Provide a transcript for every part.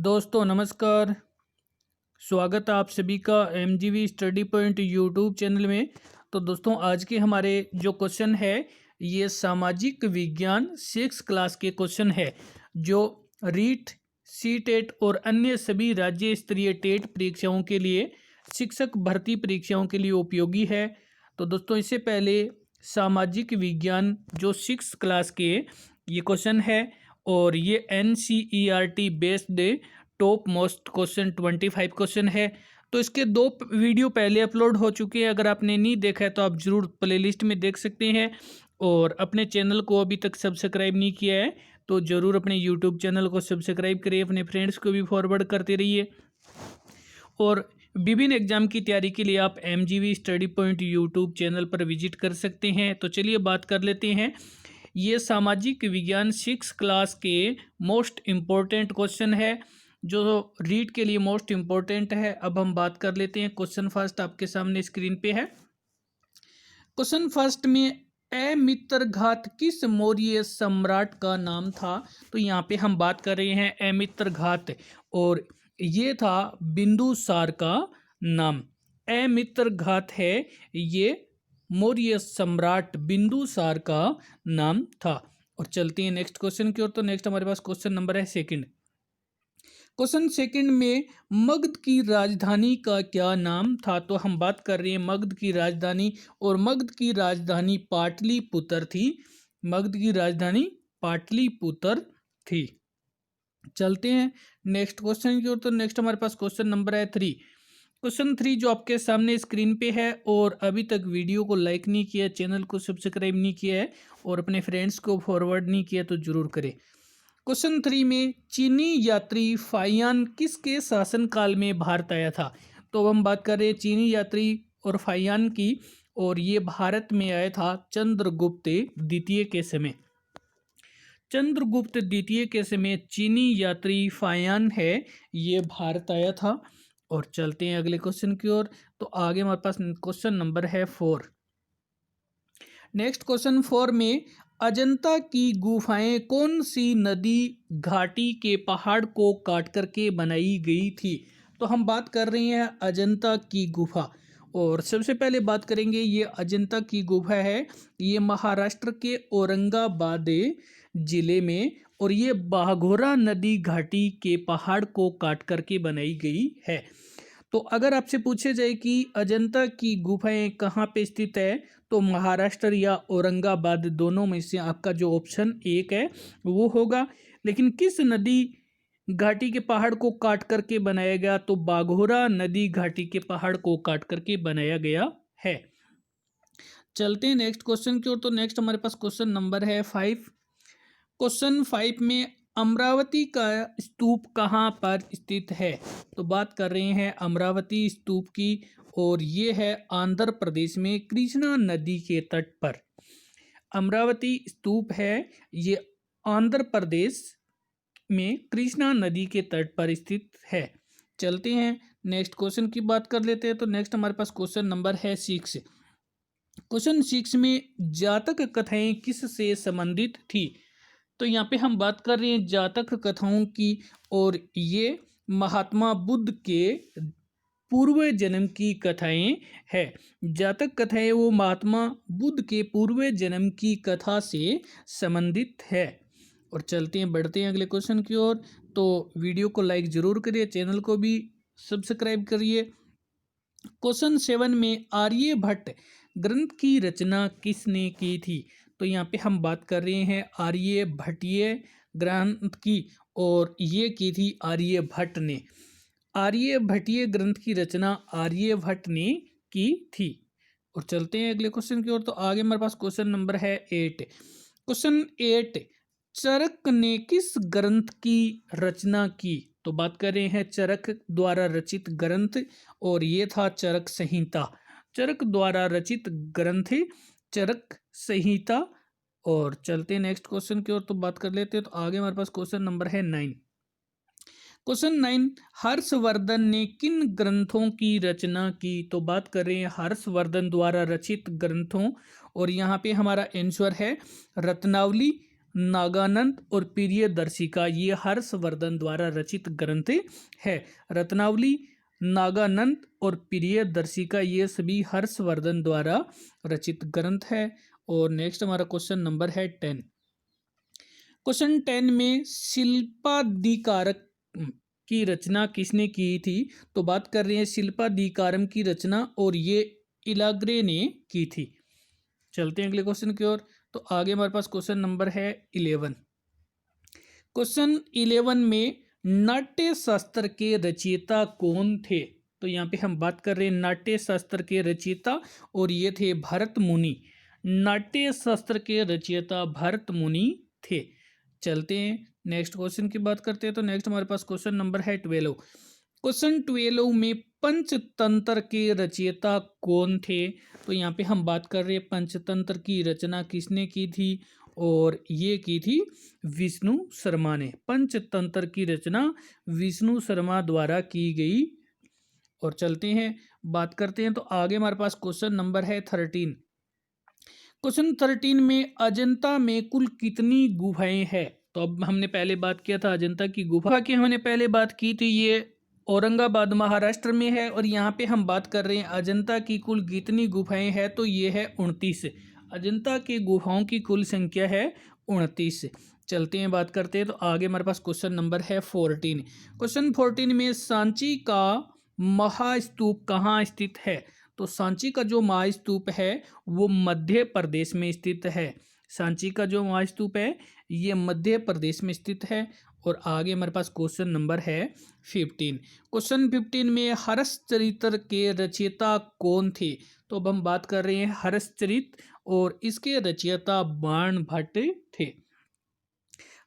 दोस्तों नमस्कार। स्वागत है आप सभी का एमजीवी स्टडी पॉइंट यूट्यूब चैनल में। तो दोस्तों आज के हमारे जो क्वेश्चन है ये सामाजिक विज्ञान 6 क्लास के क्वेश्चन है जो रीट सी टेट और अन्य सभी राज्य स्तरीय टेट परीक्षाओं के लिए शिक्षक भर्ती परीक्षाओं के लिए उपयोगी है। तो दोस्तों इससे पहले सामाजिक विज्ञान जो 6 क्लास के ये क्वेश्चन है और ये NCERT based top most question 25 question है। तो इसके दो वीडियो पहले अपलोड हो चुके हैं, अगर आपने नहीं देखा है तो आप ज़रूर प्लेलिस्ट में देख सकते हैं। और अपने चैनल को अभी तक सब्सक्राइब नहीं किया है तो ज़रूर अपने यूट्यूब चैनल को सब्सक्राइब करिए, अपने फ्रेंड्स को भी फॉरवर्ड करते रहिए। और विभिन्न एग्जाम की तैयारी के लिए आप MGV study point YouTube channel पर विजिट कर सकते हैं। तो चलिए बात कर लेते हैं। ये सामाजिक विज्ञान 6 क्लास के मोस्ट इम्पोर्टेंट क्वेश्चन है जो रीड के लिए मोस्ट इम्पोर्टेंट है। अब हम बात कर लेते हैं। क्वेश्चन फर्स्ट आपके सामने स्क्रीन पे है। क्वेश्चन फर्स्ट में अमित्रघात किस मौर्य सम्राट का नाम था? तो यहाँ पे हम बात कर रहे हैं अमित्रघात और ये था बिंदुसार का नाम। अमित्रघात है ये मौर्य सम्राट बिंदुसार का नाम था। और चलते हैं नेक्स्ट क्वेश्चन की ओर। तो नेक्स्ट हमारे पास क्वेश्चन नंबर है सेकंड। क्वेश्चन सेकंड में मगध की राजधानी का क्या नाम था? तो हम बात कर रहे हैं मगध की राजधानी और मगध की राजधानी पाटलिपुत्र थी। मगध की राजधानी पाटलिपुत्र थी। चलते हैं नेक्स्ट क्वेश्चन की ओर। तो नेक्स्ट हमारे पास क्वेश्चन नंबर है 3। क्वेश्चन 3 जो आपके सामने स्क्रीन पे है और अभी तक वीडियो को लाइक नहीं किया, चैनल को सब्सक्राइब नहीं किया है और अपने फ्रेंड्स को फॉरवर्ड नहीं किया तो जरूर करें। क्वेश्चन 3 में चीनी यात्री फाहियान किसके शासनकाल में भारत आया था? तो हम बात कर रहे हैं चीनी यात्री और फाहियान की और ये भारत में आया था चंद्रगुप्त द्वितीय के समय। चंद्रगुप्त द्वितीय के समय चीनी यात्री फाहियान है ये भारत आया था। और चलते हैं अगले क्वेश्चन की ओर। तो आगे हमारे पास क्वेश्चन नंबर है 4। नेक्स्ट क्वेश्चन 4 में अजंता की गुफाएं कौन सी नदी घाटी के पहाड़ को काट करके बनाई गई थी? तो हम बात कर रहे हैं अजंता की गुफा और सबसे पहले बात करेंगे ये अजंता की गुफा है ये महाराष्ट्र के औरंगाबाद जिले में और ये बाघोरा नदी घाटी के पहाड़ को काट करके बनाई गई है। तो अगर आपसे पूछे जाए कि अजंता की गुफाएं कहाँ पे स्थित है तो महाराष्ट्र या औरंगाबाद दोनों में से आपका जो ऑप्शन 1 है वो होगा। लेकिन किस नदी घाटी के पहाड़ को काट करके बनाया गया? तो बाघोरा नदी घाटी के पहाड़ को काट करके बनाया गया है। चलते हैं नेक्स्ट क्वेश्चन की ओर। तो नेक्स्ट हमारे पास क्वेश्चन नंबर है 5। क्वेश्चन 5 में अमरावती का स्तूप कहाँ पर स्थित है? तो बात कर रहे हैं अमरावती स्तूप की और ये है आंध्र प्रदेश में कृष्णा नदी के तट पर। अमरावती स्तूप है ये आंध्र प्रदेश में कृष्णा नदी के तट पर स्थित है। चलते हैं नेक्स्ट क्वेश्चन की बात कर लेते हैं। तो नेक्स्ट हमारे पास क्वेश्चन नंबर है 6। क्वेश्चन 6 में जातक कथाएं किससे संबंधित थी? तो यहाँ पे हम बात कर रहे हैं जातक कथाओं की और ये महात्मा बुद्ध के पूर्व जन्म की कथाएं है। जातक कथाएं वो महात्मा बुद्ध के पूर्व जन्म की कथा से संबंधित है। और चलते हैं बढ़ते हैं अगले क्वेश्चन की ओर। तो वीडियो को लाइक जरूर करिए, चैनल को भी सब्सक्राइब करिए। क्वेश्चन 7 में आर्यभट्ट ग्रंथ की रचना किसने की थी? तो यहाँ पे हम बात कर रहे हैं आर्यभट्टीय ग्रंथ की और ये की थी आर्यभट्ट ने। आर्यभट्टीय ग्रंथ की रचना आर्यभट्ट ने की थी। और चलते हैं अगले क्वेश्चन की ओर। तो आगे हमारे पास क्वेश्चन नंबर है 8। क्वेश्चन 8 चरक ने किस ग्रंथ की रचना की? तो बात कर रहे हैं चरक द्वारा रचित ग्रंथ और ये था चरक संहिता। चरक द्वारा रचित ग्रंथ चरक संहिता। और चलते हैं नेक्स्ट क्वेश्चन की ओर। तो बात कर लेते हैं। तो आगे हमारे पास क्वेश्चन नंबर है 9। क्वेश्चन 9 हर्षवर्धन ने किन ग्रंथों की रचना की? तो बात कर रहे हैं हर्षवर्धन द्वारा रचित ग्रंथों और यहाँ पे हमारा आंसर है रत्नावली नागानंद और प्रियदर्शिका ये हर्षवर्धन द्वारा रचित ग्रंथ है। रत्नावली, नागानंद और प्रियदर्शिका ये सभी हर्षवर्धन द्वारा रचित ग्रंथ है। और नेक्स्ट हमारा क्वेश्चन नंबर है 10। क्वेश्चन 10 में शिल्पाधिकारक की रचना किसने की थी? तो बात कर रहे हैं शिल्पाधिकारम की रचना, और ये इलाग्रे ने की थी। चलते हैं अगले क्वेश्चन की ओर। तो आगे हमारे पास क्वेश्चन नंबर है 11। क्वेश्चन 11 में नाट्य शास्त्र के रचयिता कौन थे? तो यहाँ पे हम बात कर रहे हैं नाट्य शास्त्र के रचयिता, और ये थे भरत मुनि। नाट्य शास्त्र के रचयिता भरत मुनि थे। चलते हैं नेक्स्ट क्वेश्चन की बात करते हैं। तो नेक्स्ट हमारे पास क्वेश्चन नंबर है 12। क्वेश्चन 12 में पंचतंत्र के रचयिता कौन थे? तो यहाँ पे हम बात कर रहे हैं पंचतंत्र की रचना किसने की थी, और ये की थी विष्णु शर्मा ने। पंचतंत्र की रचना विष्णु शर्मा द्वारा की गई। और चलते हैं बात करते हैं। तो आगे हमारे पास क्वेश्चन नंबर है 13। क्वेश्चन 13 में अजंता में कुल कितनी गुफाएं हैं? तो अब हमने पहले बात किया था अजंता की गुफा की, हमने पहले बात की थी, ये औरंगाबाद महाराष्ट्र में है। और यहाँ पे हम बात कर रहे हैं अजंता की कुल कितनी गुफाएं हैं? तो ये है 29। अजंता की गुफाओं की कुल संख्या है 29। चलते हैं बात करते हैं। तो आगे हमारे पास क्वेश्चन नंबर है 14। क्वेश्चन 14 में सांची का महास्तूप कहाँ स्थित है? तो सांची का जो महास्तूप है वो मध्य प्रदेश में स्थित है। सांची का जो महास्तूप है ये मध्य प्रदेश में स्थित है। और आगे हमारे पास क्वेश्चन नंबर है 15। क्वेश्चन 15 में हर्षचरित्र के रचयिता कौन थे? तो अब हम बात कर रहे हैं हर्षचरित, और इसके रचयिता बाण भट्ट थे।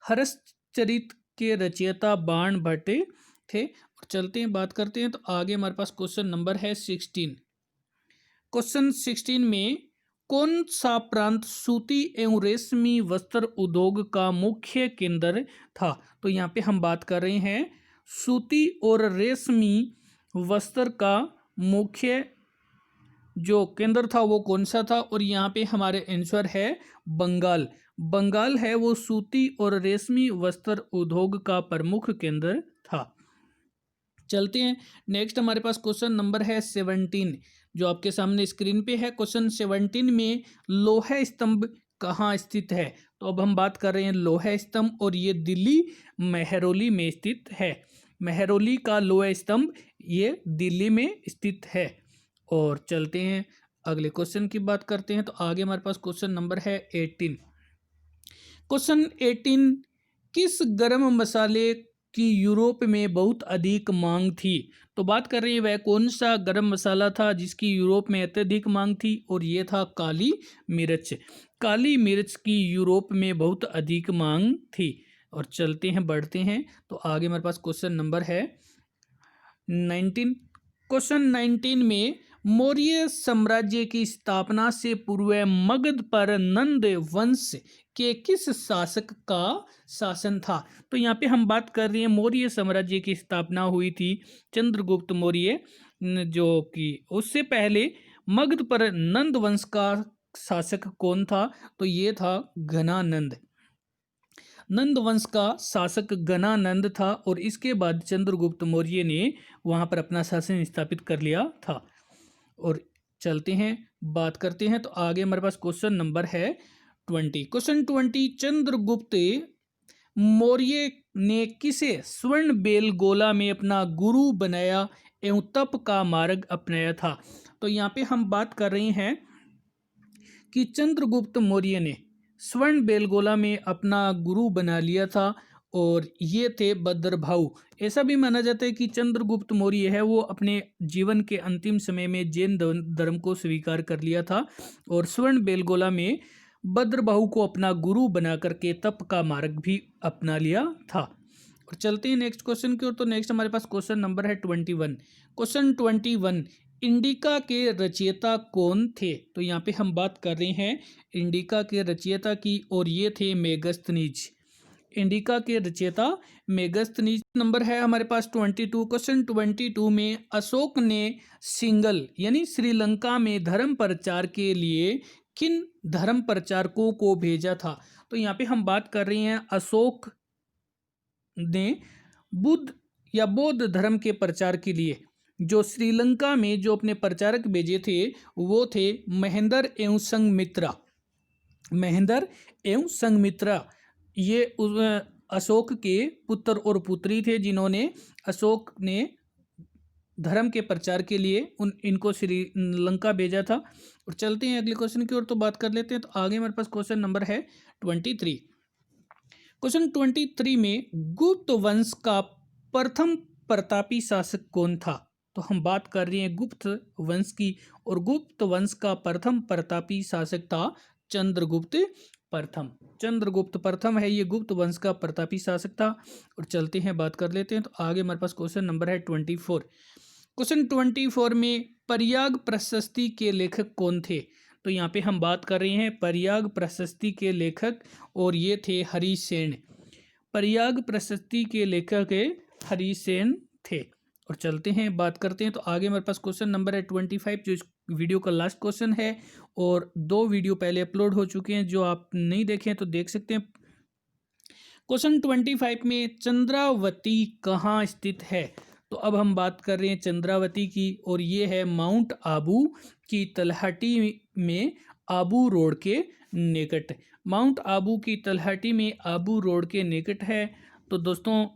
हर्षचरित के रचयिता बाण भट्ट थे। और चलते हैं बात करते हैं। तो आगे हमारे पास क्वेश्चन नंबर है 16। क्वेश्चन 16 में कौन सा प्रांत सूती एवं रेशमी वस्त्र उद्योग का मुख्य केंद्र था? तो यहाँ पे हम बात कर रहे हैं सूती और रेशमी वस्त्र का मुख्य जो केंद्र था वो कौन सा था? और यहाँ पे हमारे आंसर है बंगाल। बंगाल है वो सूती और रेशमी वस्त्र उद्योग का प्रमुख केंद्र था। चलते हैं नेक्स्ट हमारे पास क्वेश्चन नंबर है 17 जो आपके सामने स्क्रीन पे है। क्वेश्चन 17 में लोहा स्तंभ कहाँ स्थित है? तो अब हम बात कर रहे हैं लोहा स्तंभ, और ये दिल्ली मेहरौली में स्थित है। मेहरौली का लोहा स्तंभ ये दिल्ली में स्थित है। और चलते हैं अगले क्वेश्चन की बात करते हैं। तो आगे हमारे पास क्वेश्चन नंबर है 18। क्वेश्चन 18 किस गरम मसाले की यूरोप में बहुत अधिक मांग थी? तो बात कर रहे हैं वह कौन सा गरम मसाला था जिसकी यूरोप में अत्यधिक मांग थी, और ये था काली मिर्च। काली मिर्च की यूरोप में बहुत अधिक मांग थी। और चलते हैं बढ़ते हैं। तो आगे हमारे पास क्वेश्चन नंबर है 19। क्वेश्चन 19 में मौर्य साम्राज्य की स्थापना से पूर्व मगध पर नंद वंश के किस शासक का शासन था? तो यहाँ पे हम बात कर रहे हैं मौर्य साम्राज्य की स्थापना हुई थी चंद्रगुप्त मौर्य, जो कि उससे पहले मगध पर नंद वंश का शासक कौन था? तो ये था घनानंद। नंद वंश का शासक घनानंद था, और इसके बाद चंद्रगुप्त मौर्य ने वहाँ पर अपना शासन स्थापित कर लिया था। और चलते हैं बात करते हैं। तो आगे हमारे पास क्वेश्चन नंबर है 20। क्वेश्चन 20 चंद्रगुप्त मौर्य ने किसे स्वर्ण बेलगोला में अपना गुरु बनाया एवं तप का मार्ग अपनाया था? तो यहाँ पे हम बात कर रहे हैं कि चंद्रगुप्त मौर्य ने स्वर्ण बेलगोला में अपना गुरु बना लिया था, और ये थे भद्रभाऊ। ऐसा भी माना जाता है कि चंद्रगुप्त मौर्य है वो अपने जीवन के अंतिम समय में जैन धर्म को स्वीकार कर लिया था, और स्वर्ण बेलगोला में भद्रभाऊ को अपना गुरु बना करके तप का मार्ग भी अपना लिया था। और चलते हैं नेक्स्ट क्वेश्चन की ओर। तो नेक्स्ट हमारे पास क्वेश्चन नंबर है 21। क्वेश्चन 21 इंडिका के रचयिता कौन थे? तो यहाँ पे हम बात कर रहे हैं इंडिका के रचयिता की, और ये थे मेगस्थनीज। इंडिका के रचयिता मेगस्थनीज। नंबर है हमारे पास 22। क्वेश्चन 22 में अशोक ने सिंगल यानी श्रीलंका में धर्म प्रचार के लिए किन धर्म प्रचारकों को भेजा था? तो यहाँ पे हम बात कर रहे हैं अशोक ने बुद्ध या बौद्ध धर्म के प्रचार के लिए जो श्रीलंका में जो अपने प्रचारक भेजे थे वो थे महेंद्र एवं संघमित्रा। महेंद्र एवं संघमित्रा ये अशोक के पुत्र और पुत्री थे जिन्होंने अशोक ने धर्म के प्रचार के लिए इनको श्रीलंका भेजा था। और चलते हैं अगले क्वेश्चन की ओर, तो बात कर लेते हैं। तो आगे हमारे पास क्वेश्चन नंबर है 23। क्वेश्चन 23 में गुप्त वंश का प्रथम प्रतापी शासक कौन था? तो हम बात कर रहे हैं गुप्त वंश की, और गुप्त वंश का प्रथम प्रतापी शासक था चंद्रगुप्त प्रथम। चंद्रगुप्त प्रथम है ये गुप्त वंश का प्रतापी शासक था। और चलते हैं बात कर लेते हैं। तो आगे हमारे पास क्वेश्चन नंबर है 24। क्वेश्चन 24 में प्रयाग प्रशस्ति के लेखक कौन थे? तो यहाँ पे हम बात कर रहे हैं प्रयाग प्रशस्ति के लेखक, और ये थे हरिसेन। प्रयाग प्रशस्ति के लेखक हरिसेन थे। और चलते हैं बात करते हैं। तो आगे हमारे पास क्वेश्चन नंबर है 25 जो इस वीडियो का लास्ट क्वेश्चन है, और 2 वीडियो पहले अपलोड हो चुके हैं, जो आप नहीं देखे हैं तो देख सकते हैं। क्वेश्चन 25 में चंद्रावती कहाँ स्थित है? तो अब हम बात कर रहे हैं चंद्रावती की, और ये है माउंट आबू की तलहटी में आबू रोड के निकट। माउंट आबू की तलहटी में आबू रोड के निकट है। तो दोस्तों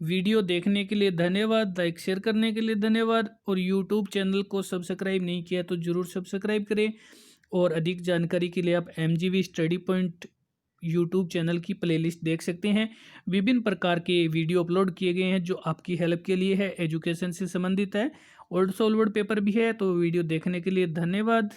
वीडियो देखने के लिए धन्यवाद, लाइक शेयर करने के लिए धन्यवाद, और यूट्यूब चैनल को सब्सक्राइब नहीं किया तो ज़रूर सब्सक्राइब करें। और अधिक जानकारी के लिए आप MGV study point YouTube channel की प्लेलिस्ट देख सकते हैं। विभिन्न प्रकार के वीडियो अपलोड किए गए हैं जो आपकी हेल्प के लिए है, एजुकेशन से संबंधित है। ओल्ड सोल्ड वर्ड पेपर भी है। तो वीडियो देखने के लिए धन्यवाद।